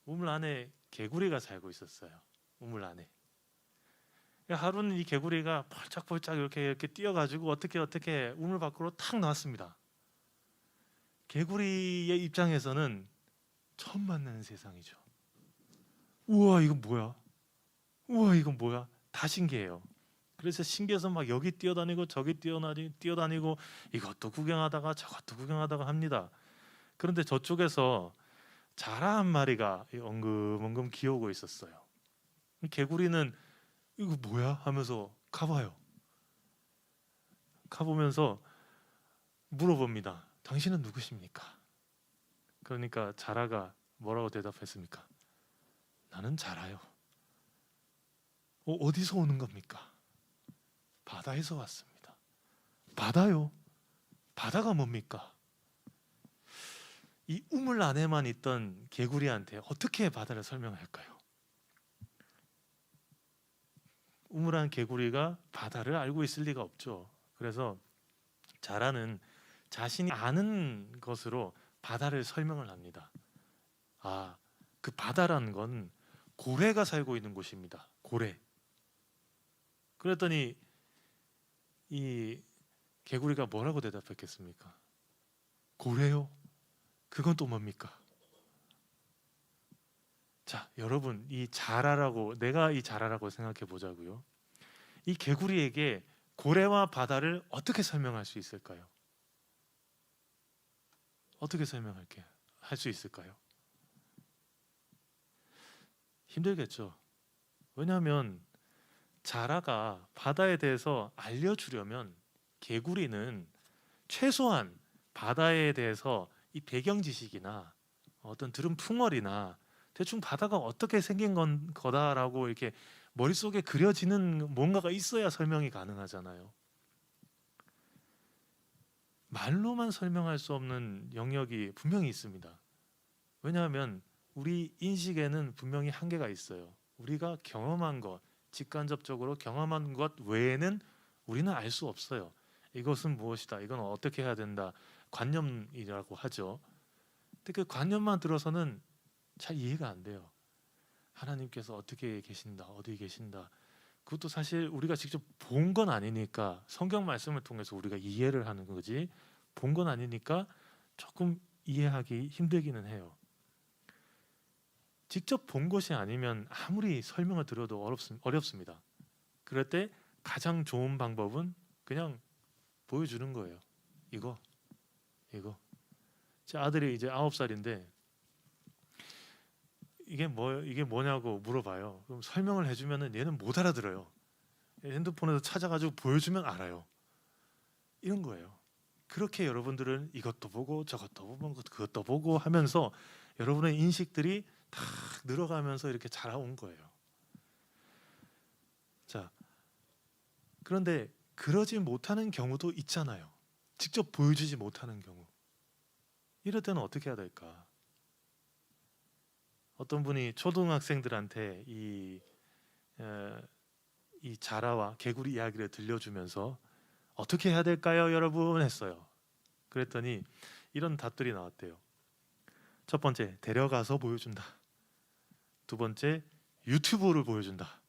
우물 안에 개구리가 살고 있었어요. 우물 안에. 하루는 이 개구리가 펄짝펄짝 이렇게 뛰어가지고 어떻게 우물 밖으로 탁 나왔습니다. 개구리의 입장에서는 처음 만나는 세상이죠. 우와 이건 뭐야? 우와 이건 뭐야? 다 신기해요. 그래서 신기해서 막 여기 뛰어다니고 저기 뛰어다니고 이것도 구경하다가 저것도 구경하다가 합니다. 그런데 저쪽에서 자라 한 마리가 엉금엉금 기어오고 있었어요. 개구리는 이거 뭐야? 하면서 가봐요. 가보면서 물어봅니다. 당신은 누구십니까? 그러니까 자라가 뭐라고 대답했습니까? 나는 자라요. 어디서 오는 겁니까? 바다에서 왔습니다. 바다요? 바다가 뭡니까? 이 우물 안에만 있던 개구리한테 어떻게 바다를 설명할까요? 우물 안 개구리가 바다를 알고 있을 리가 없죠. 그래서 자라는 자신이 아는 것으로 바다를 설명을 합니다. 그 바다라는 건 고래가 살고 있는 곳입니다. 고래. 그랬더니 이 개구리가 뭐라고 대답했겠습니까? 고래요? 그건 또 뭡니까? 자, 여러분 내가 이 자라라고 생각해 보자고요. 이 개구리에게 고래와 바다를 어떻게 설명할 수 있을까요? 어떻게 할 수 있을까요? 힘들겠죠. 왜냐하면 자라가 바다에 대해서 알려주려면 개구리는 최소한 바다에 대해서 이 배경 지식이나 어떤 들은 풍월이나 대충 바다가 어떻게 생긴 거다라고 이렇게 머릿속에 그려지는 뭔가가 있어야 설명이 가능하잖아요. 말로만 설명할 수 없는 영역이 분명히 있습니다. 왜냐하면 우리 인식에는 분명히 한계가 있어요. 우리가 경험한 것, 직간접적으로 경험한 것 외에는 우리는 알 수 없어요. 이것은 무엇이다, 이건 어떻게 해야 된다, 관념이라고 하죠. 근데 그 관념만 들어서는 잘 이해가 안 돼요. 하나님께서 어떻게 계신다, 어디 계신다, 그것도 사실 우리가 직접 본 건 아니니까 성경 말씀을 통해서 우리가 이해를 하는 거지, 본 건 아니니까 조금 이해하기 힘들기는 해요. 직접 본 것이 아니면 아무리 설명을 들어도 어렵습니다. 그럴 때 가장 좋은 방법은 그냥 보여주는 거예요. 이거. 제 아들이 이제 9살인데 이게 뭐냐고 물어봐요. 그럼 설명을 해주면은 얘는 못 알아들어요. 핸드폰에서 찾아가지고 보여주면 알아요. 이런 거예요. 그렇게 여러분들은 이것도 보고 저것도 보고 그것도 보고 하면서 여러분의 인식들이 다 늘어가면서 이렇게 자라온 거예요. 자, 그런데 그러지 못하는 경우도 있잖아요. 직접 보여주지 못하는 경우. 이럴 때는 어떻게 해야 될까? 어떤 분이 초등학생들한테 이 자라와 개구리 이야기를 들려주면서 어떻게 해야 될까요, 여러분? 했어요. 그랬더니 이런 답들이 나왔대요. 첫 번째, 데려가서 보여준다. 두 번째, 유튜브를 보여준다.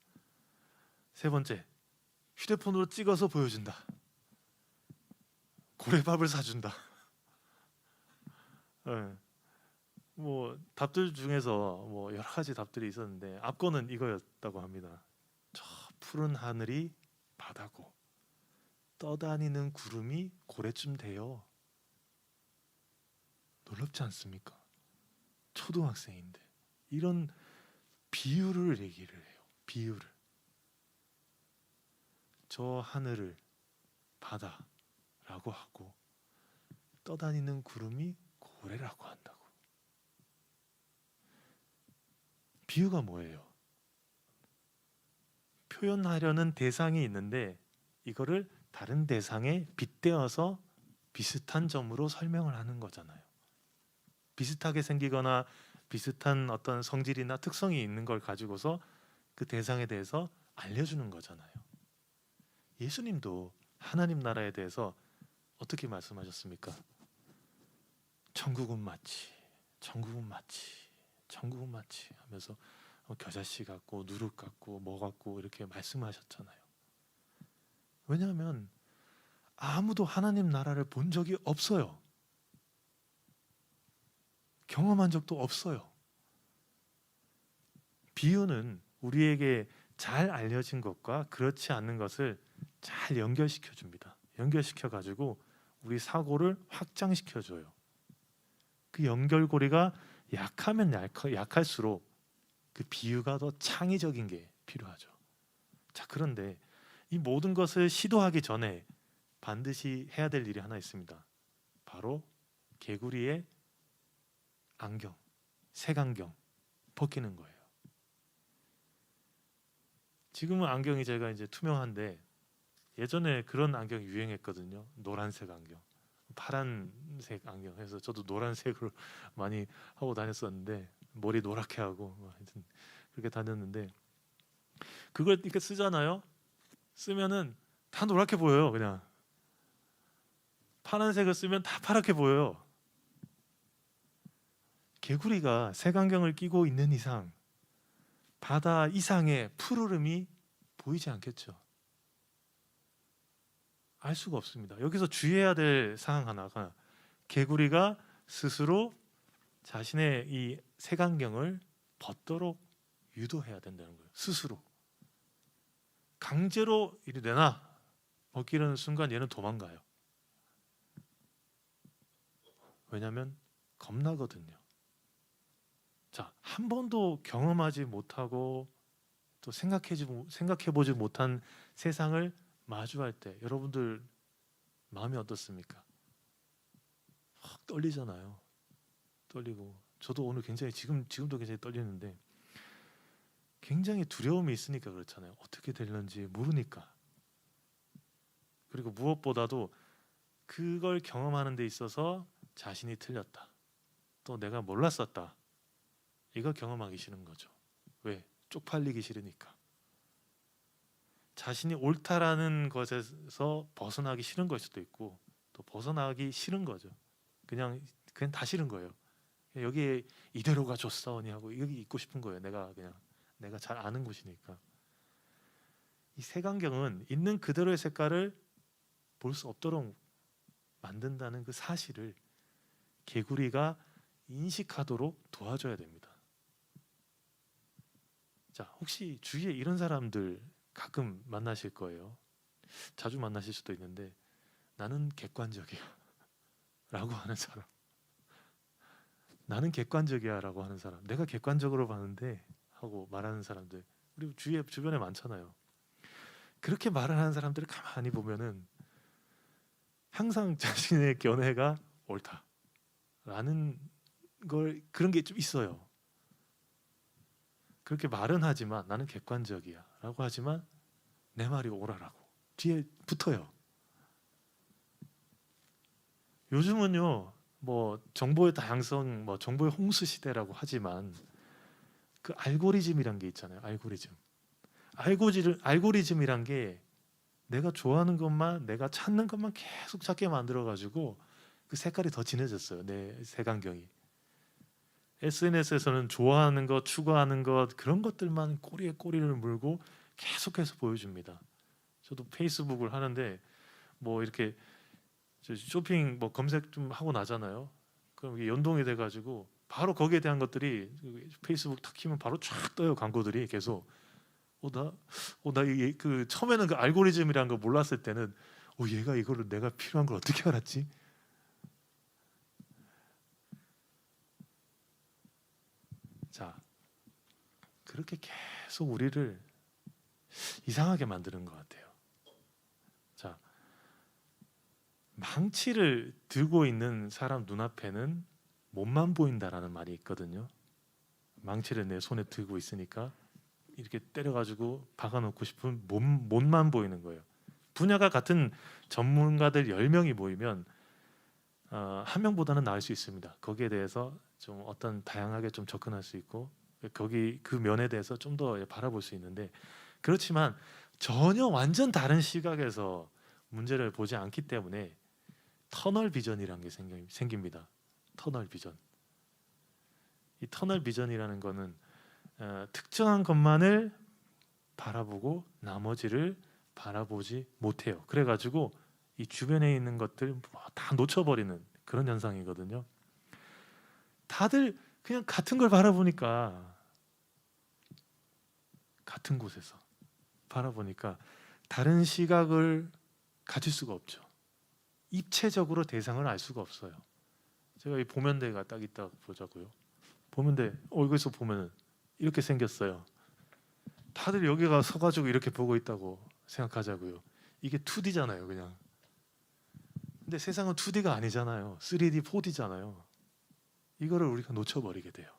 세 번째, 휴대폰으로 찍어서 보여준다. 고래밥을 사준다. 네. 뭐 답들 중에서 뭐 여러 가지 답들이 있었는데 앞거는 이거였다고 합니다. 저 푸른 하늘이 바다고 떠다니는 구름이 고래쯤 돼요. 놀랍지 않습니까? 초등학생인데 이런 비유를 얘기를 해요. 비유를. 저 하늘을 바다라고 하고 떠다니는 구름이 고래라고 한다고. 비유가 뭐예요? 표현하려는 대상이 있는데 이거를 다른 대상에 빗대어서 비슷한 점으로 설명을 하는 거잖아요. 비슷하게 생기거나 비슷한 어떤 성질이나 특성이 있는 걸 가지고서 그 대상에 대해서 알려주는 거잖아요. 예수님도 하나님 나라에 대해서 어떻게 말씀하셨습니까? 천국은 마치 전국은 마치 하면서 겨자씨 같고 누룩 같고 뭐 같고 이렇게 말씀하셨잖아요. 왜냐하면 아무도 하나님 나라를 본 적이 없어요. 경험한 적도 없어요. 비유는 우리에게 잘 알려진 것과 그렇지 않는 것을 잘 연결시켜 줍니다. 연결시켜 가지고 우리 사고를 확장시켜 줘요. 그 연결고리가 약하면 약할수록 그 비유가 더 창의적인 게 필요하죠. 자, 그런데 이 모든 것을 시도하기 전에 반드시 해야 될 일이 하나 있습니다. 바로 개구리의 안경, 색안경 벗기는 거예요. 지금은 안경이 제가 이제 투명한데 예전에 그런 안경이 유행했거든요. 노란색 안경, 파란색 안경 해서 저도 노란색으로 많이 하고 다녔었는데 머리 노랗게 하고 하여튼 그렇게 다녔는데 그걸 이렇게 쓰잖아요. 쓰면은 다 노랗게 보여요. 그냥 파란색을 쓰면 다 파랗게 보여요. 개구리가 색안경을 끼고 있는 이상 바다 이상의 푸르름이 보이지 않겠죠. 알 수가 없습니다. 여기서 주의해야 될 사항 하나가 개구리가 스스로 자신의 이 색안경을 벗도록 유도해야 된다는 거예요. 스스로 강제로 이리 내놔 벗기는 순간 얘는 도망가요. 왜냐하면 겁나거든요. 자, 한 번도 경험하지 못하고 또 생각해보지 못한 세상을 마주할 때 여러분들 마음이 어떻습니까? 확 떨리잖아요. 떨리고 저도 오늘 굉장히 지금도 굉장히 떨리는데 굉장히 두려움이 있으니까 그렇잖아요. 어떻게 될는지 모르니까. 그리고 무엇보다도 그걸 경험하는 데 있어서 자신이 틀렸다. 또 내가 몰랐었다. 이거 경험하기 싫은 거죠. 왜? 쪽팔리기 싫으니까. 자신이 옳다라는 것에서 벗어나기 싫은 걸 수도 있고 또 벗어나기 싫은 거죠. 그냥 다 싫은 거예요. 여기에 이대로가 좋사오니 하고 여기 있고 싶은 거예요. 내가 잘 아는 곳이니까. 이 색안경은 있는 그대로의 색깔을 볼 수 없도록 만든다는 그 사실을 개구리가 인식하도록 도와줘야 됩니다. 자, 혹시 주위에 이런 사람들 가끔 만나실 거예요. 자주 만나실 수도 있는데 나는 객관적이야 라고 하는 사람, 나는 객관적이야 라고 하는 사람, 내가 객관적으로 봤는데 하고 말하는 사람들 우리 주변에 많잖아요. 그렇게 말을 하는 사람들을 가만히 보면은 항상 자신의 견해가 옳다라는 걸 그런 게 좀 있어요. 그렇게 말은 하지만 나는 객관적이야 라고 하지만 내 말이 옳아라고 뒤에 붙어요. 요즘은요 뭐 정보의 다양성, 뭐 정보의 홍수 시대라고 하지만 그 알고리즘이란 게 있잖아요. 알고리즘이란 게 내가 좋아하는 것만, 내가 찾는 것만 계속 찾게 만들어 가지고 그 색깔이 더 진해졌어요. 내 색안경이. SNS에서는 좋아하는 것, 추구하는 것 그런 것들만 꼬리에 꼬리를 물고 계속해서 보여줍니다. 저도 페이스북을 하는데 뭐 이렇게 쇼핑 뭐 검색 좀 하고 나잖아요. 그럼 이게 연동이 돼가지고 바로 거기에 대한 것들이 페이스북 탁 키면 바로 쫙 떠요. 광고들이 계속. 그 처음에는 그 알고리즘이라는 거 몰랐을 때는 얘가 이거를 내가 필요한 걸 어떻게 알았지? 자, 그렇게 계속 우리를 이상하게 만드는 것 같아요. 자, 망치를 들고 있는 사람 눈앞에는 몸만 보인다라는 말이 있거든요. 망치를 내 손에 들고 있으니까 이렇게 때려가지고 박아놓고 싶은 몸만 보이는 거예요. 분야가 같은 전문가들 10명이 모이면 한 명보다는 나을 수 있습니다. 거기에 대해서 좀 어떤 다양하게 좀 접근할 수 있고 거기 그 면에 대해서 좀 더 바라볼 수 있는데 그렇지만 전혀 완전 다른 시각에서 문제를 보지 않기 때문에 터널 비전이라는 게 생깁니다. 터널 비전. 이 터널 비전이라는 거는 특정한 것만을 바라보고 나머지를 바라보지 못해요. 그래가지고 이 주변에 있는 것들 다 놓쳐버리는 그런 현상이거든요. 다들 그냥 같은 걸 바라보니까, 같은 곳에서 바라보니까 다른 시각을 가질 수가 없죠. 입체적으로 대상을 알 수가 없어요. 제가 이 보면대가 딱 있다 보자고요. 보면대 여기서 보면 이렇게 생겼어요. 다들 여기가 서가지고 이렇게 보고 있다고 생각하자고요. 이게 2D잖아요, 그냥. 근데 세상은 2D가 아니잖아요. 3D, 4D잖아요. 이거를 우리가 놓쳐버리게 돼요.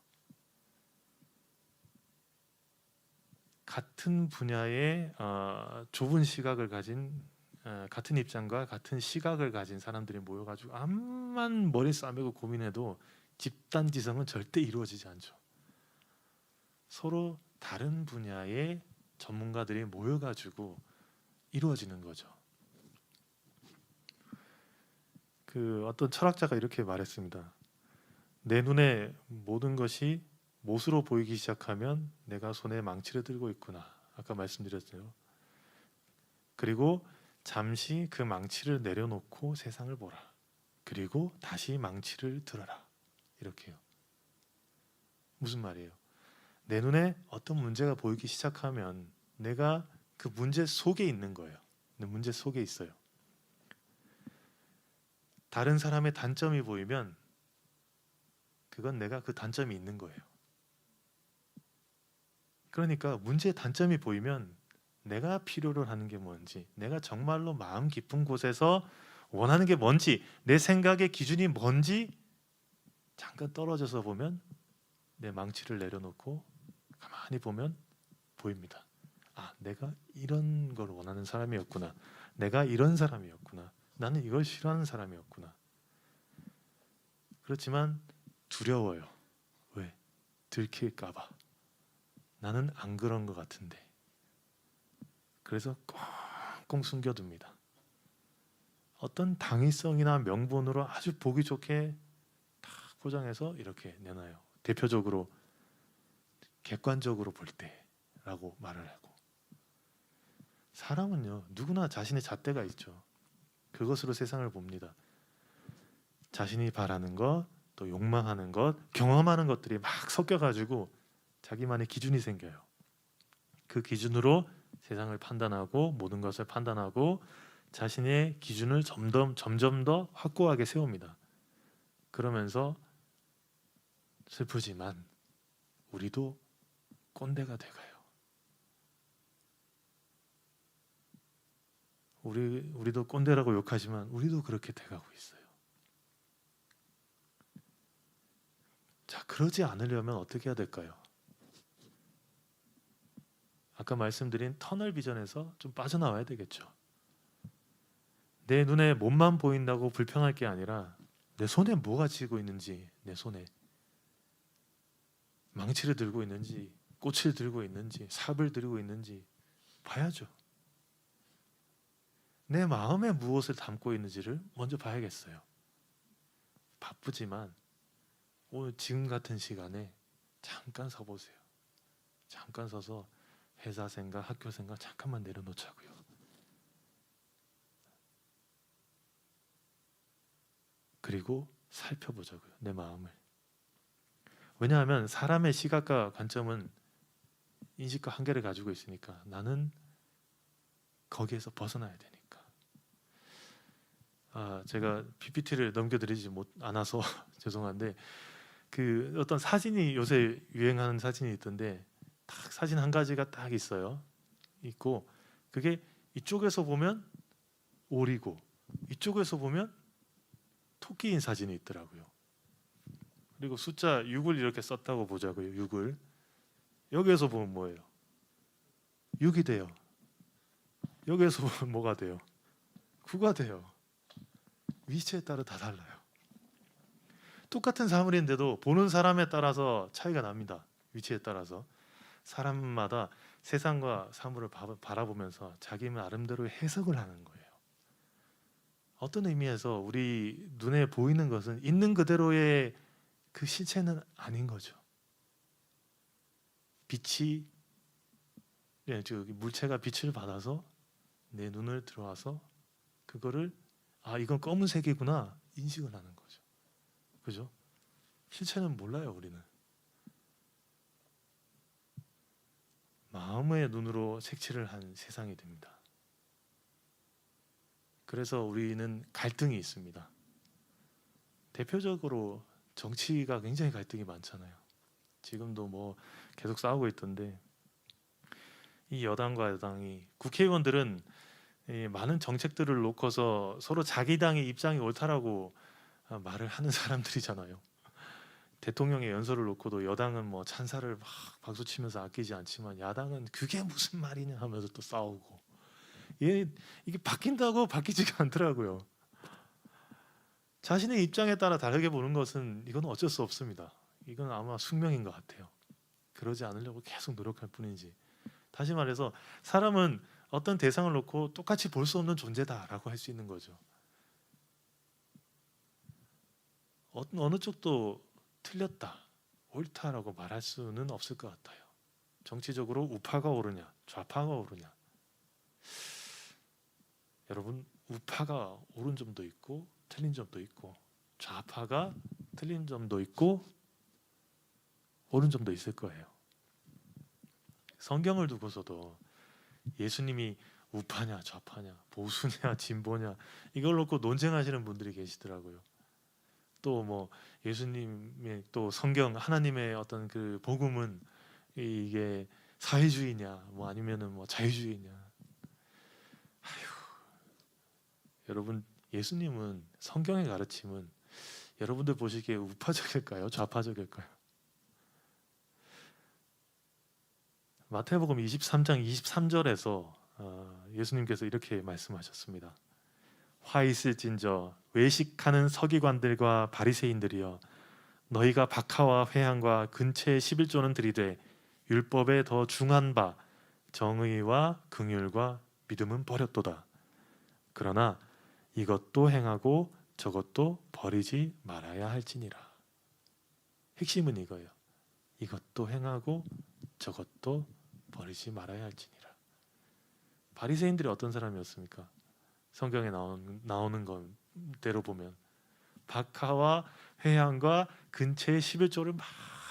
같은 분야의 좁은 시각을 가진 같은 입장과 같은 시각을 가진 사람들이 모여가지고 암만 머리 싸매고 고민해도 집단지성은 절대 이루어지지 않죠. 서로 다른 분야의 전문가들이 모여가지고 이루어지는 거죠. 그 어떤 철학자가 이렇게 말했습니다. 내 눈에 모든 것이 못으로 보이기 시작하면 내가 손에 망치를 들고 있구나. 아까 말씀드렸어요. 그리고 잠시 그 망치를 내려놓고 세상을 보라. 그리고 다시 망치를 들어라. 이렇게요. 무슨 말이에요? 내 눈에 어떤 문제가 보이기 시작하면 내가 그 문제 속에 있는 거예요. 문제 속에 있어요. 다른 사람의 단점이 보이면 그건 내가 그 단점이 있는 거예요. 그러니까 문제의 단점이 보이면 내가 필요로 하는 게 뭔지, 내가 정말로 마음 깊은 곳에서 원하는 게 뭔지, 내 생각의 기준이 뭔지 잠깐 떨어져서 보면 내 망치를 내려놓고 가만히 보면 보입니다. 아, 내가 이런 걸 원하는 사람이었구나. 내가 이런 사람이었구나. 나는 이걸 싫어하는 사람이었구나. 그렇지만 두려워요. 왜? 들킬까 봐. 나는 안 그런 것 같은데. 그래서 꽁꽁 숨겨둡니다. 어떤 당위성이나 명분으로 아주 보기 좋게 딱 포장해서 이렇게 내놔요. 대표적으로 객관적으로 볼 때라고 말을 하고. 사람은요, 누구나 자신의 잣대가 있죠. 그것으로 세상을 봅니다. 자신이 바라는 것, 또 욕망하는 것, 경험하는 것들이 막 섞여가지고 자기만의 기준이 생겨요. 그 기준으로 세상을 판단하고 모든 것을 판단하고 자신의 기준을 점점 더 확고하게 세웁니다. 그러면서 슬프지만 우리도 꼰대가 돼가요. 우리도 꼰대라고 욕하지만 우리도 그렇게 돼가고 있어요. 자, 그러지 않으려면 어떻게 해야 될까요? 아까 말씀드린 터널 비전에서 좀 빠져나와야 되겠죠. 내 눈에 몸만 보인다고 불평할 게 아니라 내 손에 뭐가 쥐고 있는지, 내 손에 망치를 들고 있는지, 꽃을 들고 있는지, 삽을 들고 있는지 봐야죠. 내 마음에 무엇을 담고 있는지를 먼저 봐야겠어요. 바쁘지만 오늘 지금 같은 시간에 잠깐 서보세요. 잠깐 서서 회사 생각, 학교 생각 잠깐만 내려놓자고요. 그리고 살펴보자고요. 내 마음을. 왜냐하면 사람의 시각과 관점은 인식과 한계를 가지고 있으니까 나는 거기에서 벗어나야 되니까. 제가 PPT를 넘겨드리지 않아서 죄송한데 그 어떤 사진이 요새 유행하는 사진이 있던데 딱 사진 한 가지가 딱 있고 그게 이쪽에서 보면 오리고 이쪽에서 보면 토끼인 사진이 있더라고요. 그리고 숫자 6을 이렇게 썼다고 보자고요. 6을 여기에서 보면 뭐예요? 6이 돼요. 여기에서 보면 뭐가 돼요? 9가 돼요. 위치에 따라 다 달라요. 똑같은 사물인데도 보는 사람에 따라서 차이가 납니다. 위치에 따라서. 사람마다 세상과 사물을 바라보면서 자기 나름대로 해석을 하는 거예요. 어떤 의미에서 우리 눈에 보이는 것은 있는 그대로의 그 실체는 아닌 거죠. 빛이 저기 물체가 빛을 받아서 내 눈을 들어와서 그거를 이건 검은색이구나 인식을 하는 거죠. 그죠? 실체는 몰라요. 우리는 마음의 눈으로 색칠을 한 세상이 됩니다. 그래서 우리는 갈등이 있습니다. 대표적으로 정치가 굉장히 갈등이 많잖아요. 지금도 뭐 계속 싸우고 있던데, 이 여당과 여당이, 국회의원들은 이 많은 정책들을 놓고서 서로 자기 당의 입장이 옳다라고 말을 하는 사람들이잖아요. 대통령의 연설을 놓고도 여당은 뭐 찬사를 막 박수치면서 아끼지 않지만 야당은 그게 무슨 말이냐 하면서 또 싸우고, 이게 바뀐다고 바뀌지가 않더라고요. 자신의 입장에 따라 다르게 보는 것은 이건 어쩔 수 없습니다. 이건 아마 숙명인 것 같아요. 그러지 않으려고 계속 노력할 뿐이지. 다시 말해서 사람은 어떤 대상을 놓고 똑같이 볼 수 없는 존재다라고 할 수 있는 거죠. 어느 쪽도 틀렸다, 옳다라고 말할 수는 없을 것 같아요. 정치적으로 우파가 오르냐, 좌파가 오르냐. 여러분, 우파가 옳은 점도 있고 틀린 점도 있고, 좌파가 틀린 점도 있고 옳은 점도 있을 거예요. 성경을 두고서도 예수님이 우파냐 좌파냐 보수냐 진보냐 이걸 놓고 논쟁하시는 분들이 계시더라고요. 또 뭐 예수님의 또 성경 하나님의 어떤 그 복음은 이게 사회주의냐 뭐 아니면은 뭐 자유주의냐. 여러분, 예수님은 성경의 가르침은 여러분들 보시기에 우파적일까요? 좌파적일까요? 마태복음 23장 23절에서 예수님께서 이렇게 말씀하셨습니다. 화 있을진저 외식하는 서기관들과 바리새인들이여, 너희가 박하와 회향과 근처의 11조는 들이되 율법에 더 중한 바 정의와 긍휼과 믿음은 버렸도다. 그러나 이것도 행하고 저것도 버리지 말아야 할지니라. 핵심은 이거예요. 이것도 행하고 저것도 버리지 말아야 할지니라. 바리새인들이 어떤 사람이었습니까? 성경에 나오는 건 대로 보면 박하와 회향과 근처의 11조를 막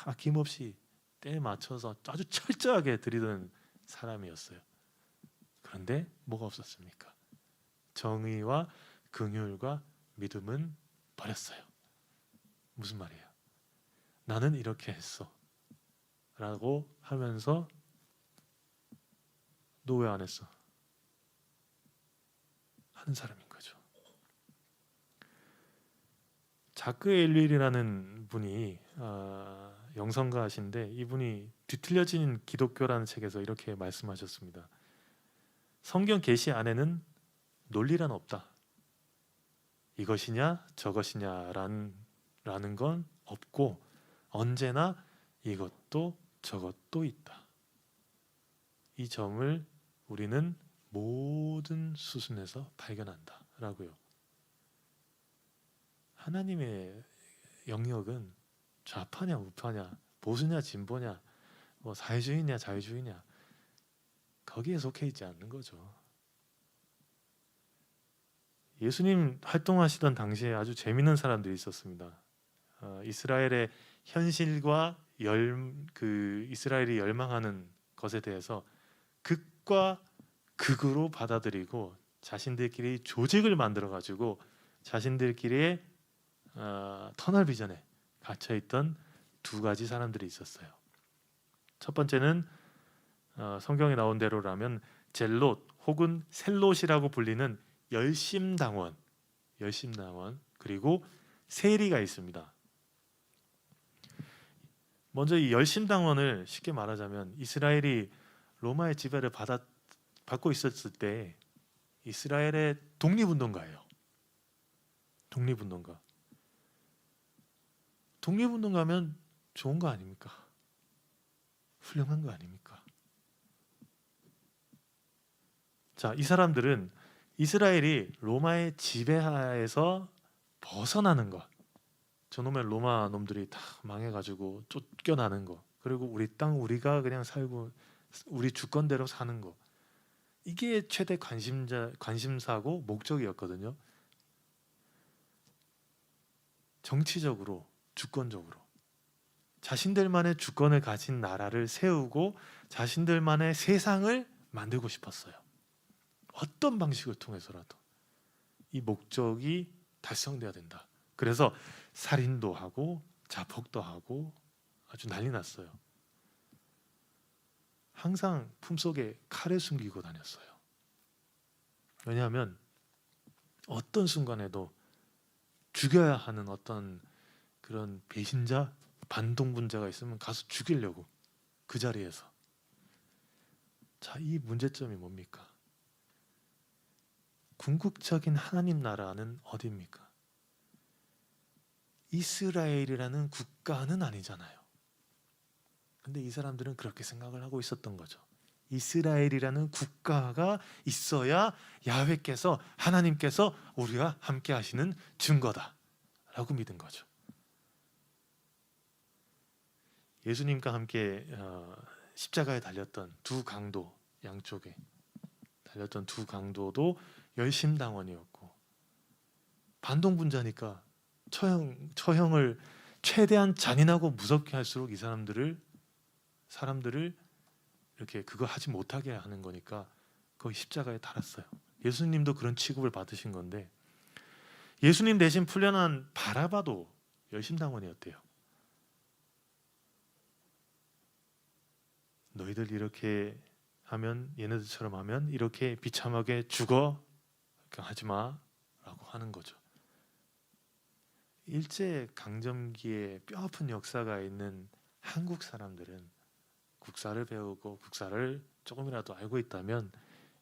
아낌없이 때에 맞춰서 아주 철저하게 드리던 사람이었어요. 그런데 뭐가 없었습니까? 정의와 긍휼과 믿음은 버렸어요. 무슨 말이에요? 나는 이렇게 했어 라고 하면서 너 왜 안 했어? 하는 사람인 거죠. 자크 엘릴이라는 분이 영성가신데, 이분이 뒤틀려진 기독교라는 책에서 이렇게 말씀하셨습니다. 성경 계시 안에는 논리란 없다. 이것이냐 저것이냐라는 건 없고 언제나 이것도 저것도 있다. 이 점을 우리는 모든 수순에서 발견한다라고요. 하나님의 영역은 좌파냐 우파냐 보수냐 진보냐 뭐 사회주의냐 자유주의냐 거기에 속해 있지 않는 거죠. 예수님 활동하시던 당시에 아주 재미있는 사람들이 있었습니다. 이스라엘의 현실과 이스라엘이 열망하는 것에 대해서 극과 극으로 받아들이고 자신들끼리 조직을 만들어 가지고 자신들끼리의 터널 비전에 갇혀 있던 두 가지 사람들이 있었어요. 첫 번째는 성경에 나온 대로라면 젤롯 혹은 셀롯이라고 불리는 열심당원 그리고 세리가 있습니다. 먼저 이 열심당원을 쉽게 말하자면 이스라엘이 로마의 지배를 받고 있었을 때 이스라엘의 독립운동가예요. 독립운동가. 독립운동가면 좋은 거 아닙니까? 훌륭한 거 아닙니까? 자, 이 사람들은 이스라엘이 로마의 지배하에서 벗어나는 것, 저놈의 로마 놈들이 다 망해가지고 쫓겨나는 것, 그리고 우리 땅 우리가 그냥 살고 우리 주권대로 사는 거, 이게 최대 관심사고 목적이었거든요. 정치적으로, 주권적으로 자신들만의 주권을 가진 나라를 세우고 자신들만의 세상을 만들고 싶었어요. 어떤 방식을 통해서라도 이 목적이 달성돼야 된다. 그래서 살인도 하고 자폭도 하고 아주 난리 났어요. 항상 품속에 칼을 숨기고 다녔어요. 왜냐하면 어떤 순간에도 죽여야 하는 어떤 그런 배신자, 반동분자가 있으면 가서 죽이려고, 그 자리에서. 자, 이 문제점이 뭡니까? 궁극적인 하나님 나라는 어디입니까? 이스라엘이라는 국가는 아니잖아요. 근데 이 사람들은 그렇게 생각을 하고 있었던 거죠. 이스라엘이라는 국가가 있어야 야훼께서, 하나님께서 우리와 함께 하시는 증거다 라고 믿은 거죠. 예수님과 함께 십자가에 달렸던 두 강도, 양쪽에 달렸던 두 강도도 열심당원이었고, 반동분자니까 처형을 최대한 잔인하고 무섭게 할수록 이 사람들을 이렇게 그거 하지 못하게 하는 거니까 거의 십자가에 달았어요. 예수님도 그런 취급을 받으신 건데, 예수님 대신 풀려난 바라바도 열심당원이었대요. 너희들 이렇게 하면, 얘네들처럼 하면 이렇게 비참하게 죽어, 하지 마 라고 하는 거죠. 일제 강점기에 뼈아픈 역사가 있는 한국 사람들은 국사를 배우고 국사를 조금이라도 알고 있다면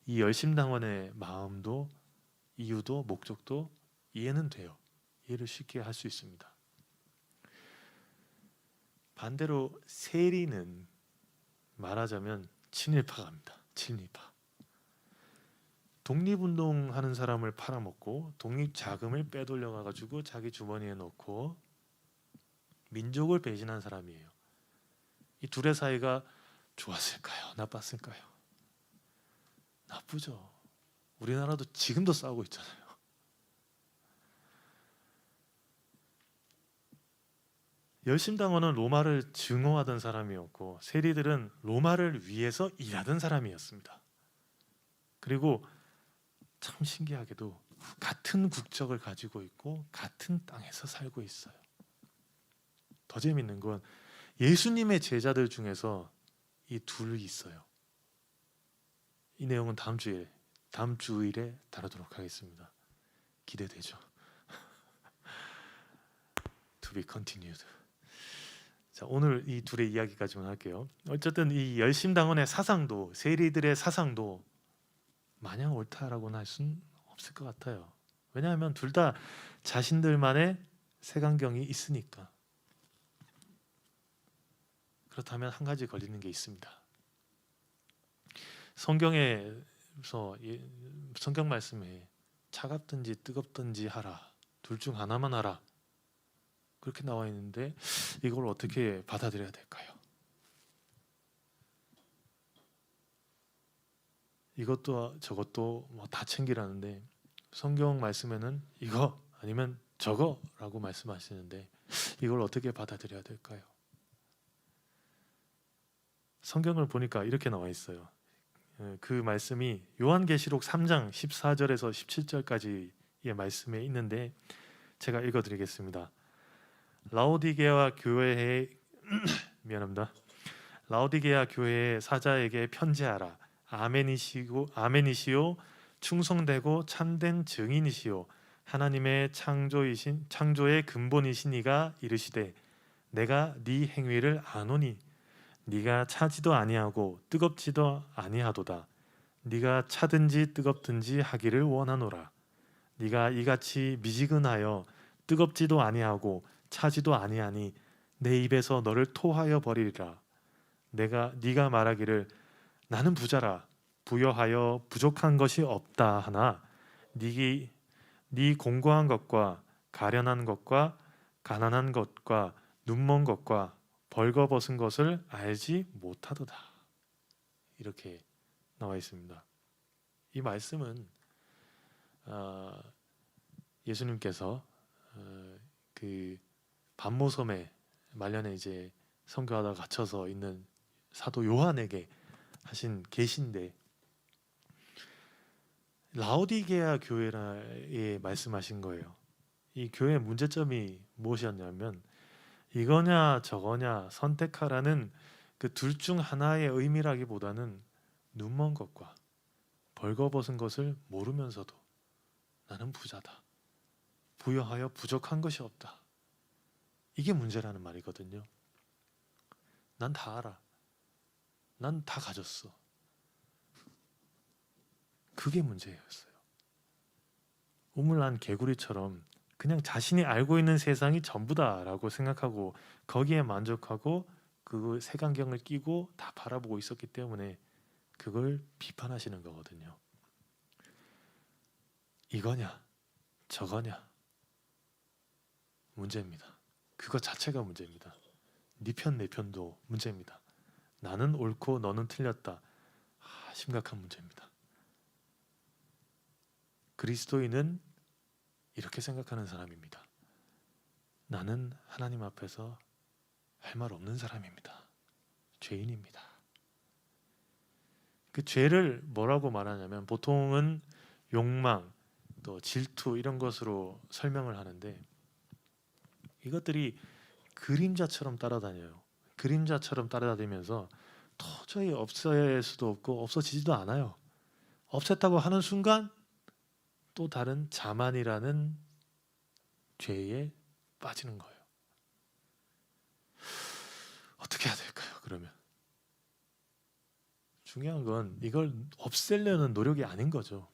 이 열심당원의 마음도, 이유도, 목적도 이해는 돼요. 이해를 쉽게 할 수 있습니다. 반대로 세리는 말하자면 친일파갑니다. 친일파. 독립운동하는 사람을 팔아먹고 독립자금을 빼돌려가지고 자기 주머니에 넣고 민족을 배신한 사람이에요. 이 둘의 사이가 좋았을까요? 나빴을까요? 나쁘죠. 우리나라도 지금도 싸우고 있잖아요. 열심당원은 로마를 증오하던 사람이었고, 세리들은 로마를 위해서 일하던 사람이었습니다. 그리고 참 신기하게도 같은 국적을 가지고 있고 같은 땅에서 살고 있어요. 더 재밌는 건 예수님의 제자들 중에서 이 둘이 있어요. 이 내용은 다음 주일에 다루도록 하겠습니다. 기대되죠? To be continued. 자, 오늘 이 둘의 이야기까지만 할게요. 어쨌든 이 열심당원의 사상도, 세리들의 사상도 마냥 옳다라고는 할 수는 없을 것 같아요. 왜냐하면 둘 다 자신들만의 색안경이 있으니까. 그렇다면 한 가지 걸리는 게 있습니다. 성경에서, 성경 말씀에 차갑든지 뜨겁든지 하라, 둘 중 하나만 하라, 그렇게 나와 있는데 이걸 어떻게 받아들여야 될까요? 이것도 저것도 뭐 다 챙기라는데 성경 말씀에는 이거 아니면 저거라고 말씀하시는데 이걸 어떻게 받아들여야 될까요? 성경을 보니까 이렇게 나와 있어요. 그 말씀이 요한계시록 3장 14절에서 17절까지의 말씀에 있는데 제가 읽어드리겠습니다. 라오디게아 교회에 미안합니다. 라오디게아 교회의 사자에게 편지하라. 아멘이시오 충성되고 참된 증인이시오 하나님의 창조의 근본이신 이가 이르시되 내가 네 행위를 아노니 네가 차지도 아니하고 뜨겁지도 아니하도다. 네가 차든지 뜨겁든지 하기를 원하노라. 네가 이같이 미지근하여 뜨겁지도 아니하고 차지도 아니하니 내 입에서 너를 토하여 버리리라. 네가 말하기를 나는 부자라 부여하여 부족한 것이 없다 하나 네 공고한 것과 가련한 것과 가난한 것과 눈먼 것과 벌거벗은 것을 알지 못하도다. 이렇게 나와 있습니다. 이 말씀은 예수님께서 그 반모섬에 말년에 이제 선교하다 갇혀서 있는 사도 요한에게 하신 계시인데, 라오디게아 교회에 말씀하신 거예요. 이 교회의 문제점이 무엇이었냐면 이거냐 저거냐 선택하라는 그 둘 중 하나의 의미라기보다는 눈먼 것과 벌거벗은 것을 모르면서도 나는 부자다, 부여하여 부족한 것이 없다, 이게 문제라는 말이거든요. 난 다 알아, 난 다 가졌어, 그게 문제였어요. 우물난 개구리처럼 그냥 자신이 알고 있는 세상이 전부다라고 생각하고 거기에 만족하고 그 색안경을 끼고 다 바라보고 있었기 때문에 그걸 비판하시는 거거든요. 이거냐 저거냐 문제입니다. 그거 자체가 문제입니다. 네 편 내 편도 문제입니다. 나는 옳고 너는 틀렸다. 심각한 문제입니다. 그리스도인은 이렇게 생각하는 사람입니다. 나는 하나님 앞에서 할 말 없는 사람입니다. 죄인입니다. 그 죄를 뭐라고 말하냐면 보통은 욕망, 또 질투 이런 것으로 설명을 하는데 이것들이 그림자처럼 따라다녀요. 그림자처럼 따라다니면서 도저히 없앨 수도 없고 없어지지도 않아요. 없앴다고 하는 순간 또 다른 자만이라는 죄에 빠지는 거예요. 어떻게 해야 될까요? 그러면 중요한 건 이걸 없애려는 노력이 아닌 거죠.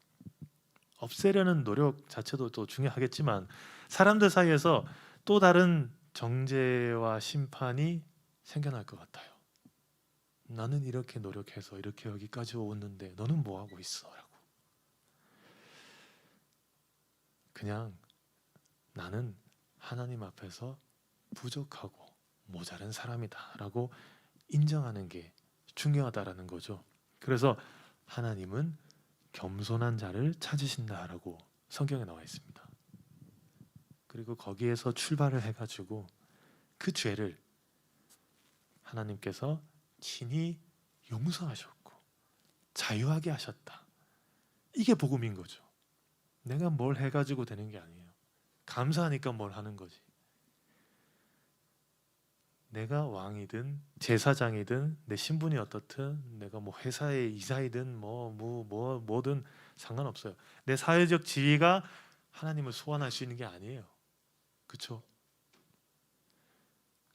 없애려는 노력 자체도 또 중요하겠지만 사람들 사이에서 또 다른 정죄와 심판이 생겨날 것 같아요. 나는 이렇게 노력해서 이렇게 여기까지 오는데 너는 뭐 하고 있어? 라고. 그냥 나는 하나님 앞에서 부족하고 모자란 사람이다 라고 인정하는 게 중요하다라는 거죠. 그래서 하나님은 겸손한 자를 찾으신다라고 성경에 나와 있습니다. 그리고 거기에서 출발을 해가지고 그 죄를 하나님께서 친히 용서하셨고 자유하게 하셨다. 이게 복음인 거죠. 내가 뭘 해가지고 되는 게 아니에요. 감사하니까 뭘 하는 거지. 내가 왕이든 제사장이든 내 신분이 어떻든 내가 뭐 회사의 이사이든 뭐든 상관없어요. 내 사회적 지위가 하나님을 소환할 수 있는 게 아니에요. 그렇죠?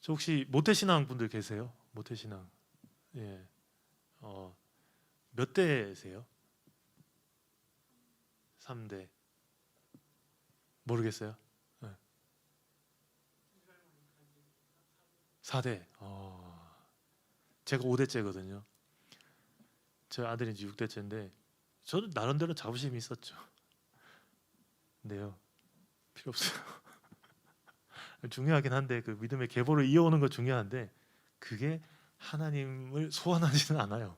저 혹시 모태신앙 분들 계세요? 모태신앙. 예. 몇 대세요? 3대. 모르겠어요. 예. 4대. 제가 5대째거든요. 저 아들이 이제 6대째인데 저도 나름대로 자부심이 있었죠. 근데요. 필요 없어요. 중요하긴 한데 그 믿음의 계보를 이어오는 거 중요한데 그게 하나님을 소환하지는 않아요.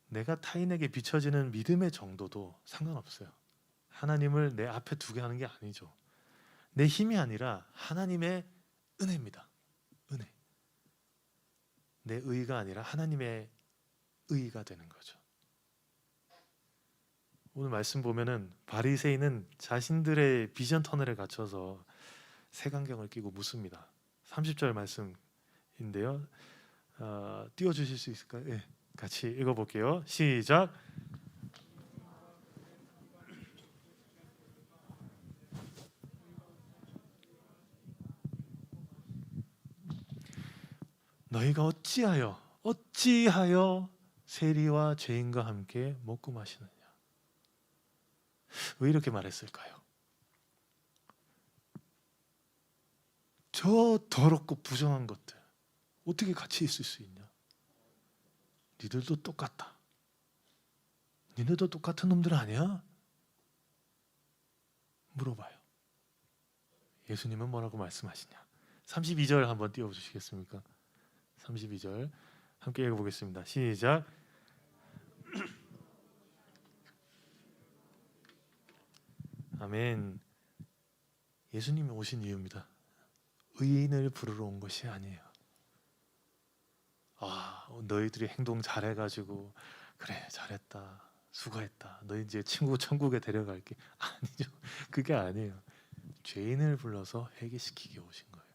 내가 타인에게 비춰지는 믿음의 정도도 상관없어요. 하나님을 내 앞에 두게 하는 게 아니죠. 내 힘이 아니라 하나님의 은혜입니다. 은혜. 내 의가 아니라 하나님의 의가 되는 거죠. 오늘 말씀 보면은 바리새인은 자신들의 비전 터널에 갇혀서 색안경을 끼고 묻습니다. 30절 말씀인데요. 띄워주실 수 있을까요? 네, 같이 읽어볼게요. 시작. 너희가 어찌하여 세리와 죄인과 함께 먹고 마시느냐? 왜 이렇게 말했을까요? 저 더럽고 부정한 것들 어떻게 같이 있을 수 있냐? 니들도 똑같다. 니네도 똑같은 놈들 아니야? 물어봐요. 예수님은 뭐라고 말씀하시냐? 32절 한번 띄워주시겠습니까? 32절 함께 읽어보겠습니다. 시작. 아멘. 예수님이 오신 이유입니다. 의인을 부르러 온 것이 아니에요. 너희들이 행동 잘해가지고 그래 잘했다 수고했다 너희 이제 친구 천국에 데려갈게. 아니죠. 그게 아니에요. 죄인을 불러서 회개시키게 오신 거예요.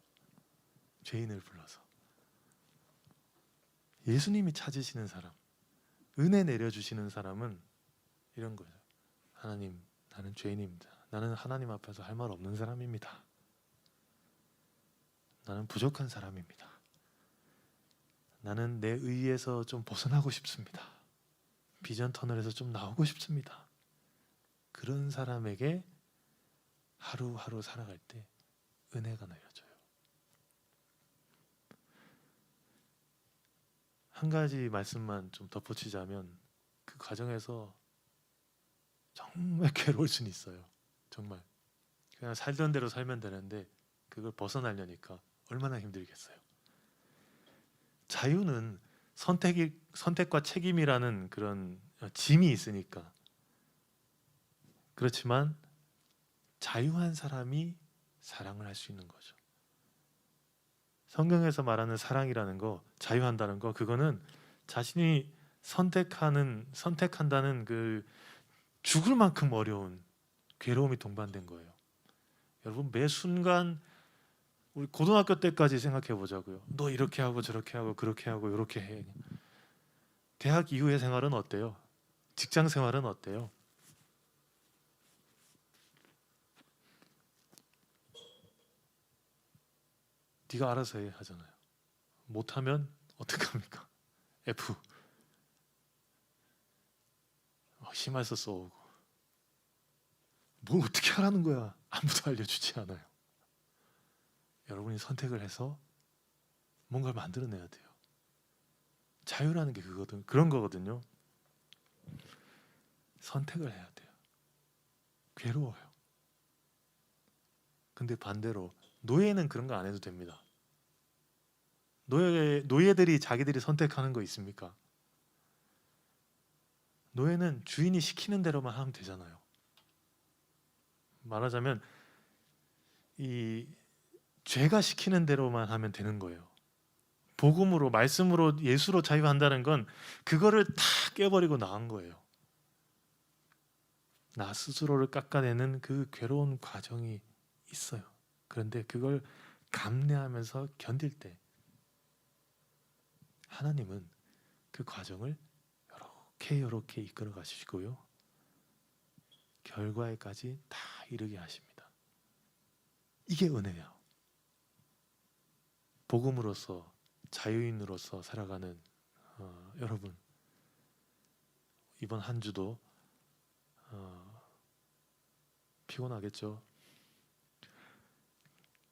죄인을 불러서. 예수님이 찾으시는 사람, 은혜 내려주시는 사람은 이런 거죠. 하나님, 나는 죄인입니다. 나는 하나님 앞에서 할 말 없는 사람입니다. 나는 부족한 사람입니다. 나는 내 의에서 좀 벗어나고 싶습니다. 비전 터널에서 좀 나오고 싶습니다. 그런 사람에게 하루하루 살아갈 때 은혜가 내려져요. 한 가지 말씀만 좀 덧붙이자면 그 과정에서 정말 괴로울 수는 있어요. 정말 그냥 살던 대로 살면 되는데 그걸 벗어나려니까 얼마나 힘들겠어요. 자유는 선택과 책임이라는 그런 짐이 있으니까. 그렇지만 자유한 사람이 사랑을 할 수 있는 거죠. 성경에서 말하는 사랑이라는 거, 자유한다는 거, 그거는 자신이 선택한다는 그 죽을 만큼 어려운 괴로움이 동반된 거예요. 여러분 매 순간 우리 고등학교 때까지 생각해 보자고요. 너 이렇게 하고 저렇게 하고 그렇게 하고 이렇게 해. 대학 이후의 생활은 어때요? 직장 생활은 어때요? 네가 알아서 해 하잖아요. 못하면 어떡합니까? F. 심할서 써오고. 뭘 어떻게 하라는 거야? 아무도 알려주지 않아요. 여러분이 선택을 해서 뭔가를 만들어내야 돼요. 자유라는 게 그런 거거든요. 선택을 해야 돼요. 괴로워요. 근데 반대로 노예는 그런 거 안 해도 됩니다. 노예들이 자기들이 선택하는 거 있습니까? 노예는 주인이 시키는 대로만 하면 되잖아요. 말하자면 이 죄가 시키는 대로만 하면 되는 거예요. 복음으로, 말씀으로, 예수로 자유한다는 건 그거를 다 깨버리고 나은 거예요. 나 스스로를 깎아내는 그 괴로운 과정이 있어요. 그런데 그걸 감내하면서 견딜 때 하나님은 그 과정을 이렇게 이끌어 가시고요. 결과에까지 다 이르게 하십니다. 이게 은혜예요. 복음으로서 자유인으로서 살아가는 여러분, 이번 한 주도 피곤하겠죠.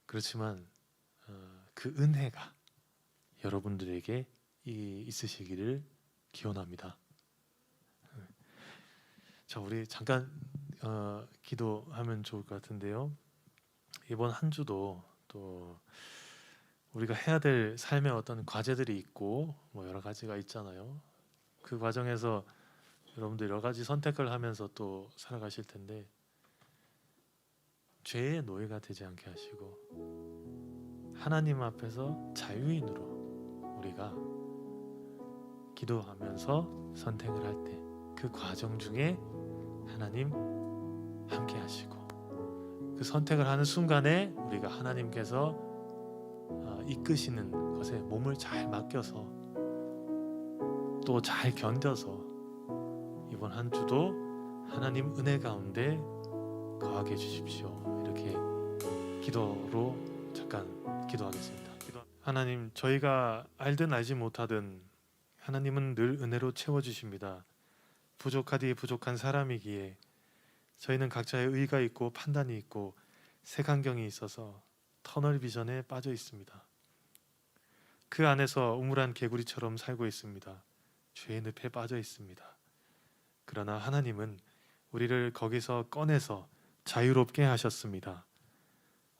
그렇지만 그 은혜가 여러분들에게 있으시기를 기원합니다. 자, 우리 잠깐 기도하면 좋을 것 같은데요. 이번 한 주도 또 우리가 해야 될 삶의 어떤 과제들이 있고 뭐 여러 가지가 있잖아요. 그 과정에서 여러분들 여러 가지 선택을 하면서 또 살아가실 텐데 죄의 노예가 되지 않게 하시고 하나님 앞에서 자유인으로 우리가 기도하면서 선택을 할 때 그 과정 중에 하나님 함께 하시고 그 선택을 하는 순간에 우리가 하나님께서 이끄시는 것에 몸을 잘 맡겨서 또 잘 견뎌서 이번 한 주도 하나님 은혜 가운데 거하게 해주십시오. 이렇게 기도로 잠깐 기도하겠습니다. 하나님, 저희가 알든 알지 못하든 하나님은 늘 은혜로 채워주십니다. 부족하디 부족한 사람이기에 저희는 각자의 의가 있고 판단이 있고 색안경이 있어서 터널 비전에 빠져 있습니다. 그 안에서 우물한 개구리처럼 살고 있습니다. 죄의 늪에 빠져 있습니다. 그러나 하나님은 우리를 거기서 꺼내서 자유롭게 하셨습니다.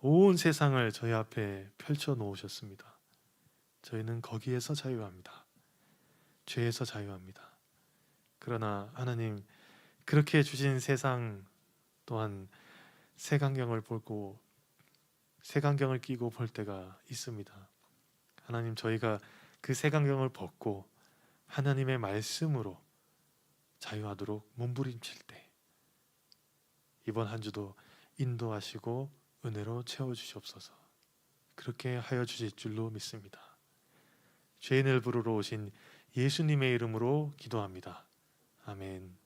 온 세상을 저희 앞에 펼쳐 놓으셨습니다. 저희는 거기에서 자유합니다. 죄에서 자유합니다. 그러나 하나님, 그렇게 주신 세상 또한 색안경을 보고 색안경을 끼고 볼 때가 있습니다. 하나님, 저희가 그 색안경을 벗고 하나님의 말씀으로 자유하도록 몸부림칠 때 이번 한 주도 인도하시고 은혜로 채워주시옵소서. 그렇게 하여 주실 줄로 믿습니다. 죄인을 부르러 오신 예수님의 이름으로 기도합니다. 아멘.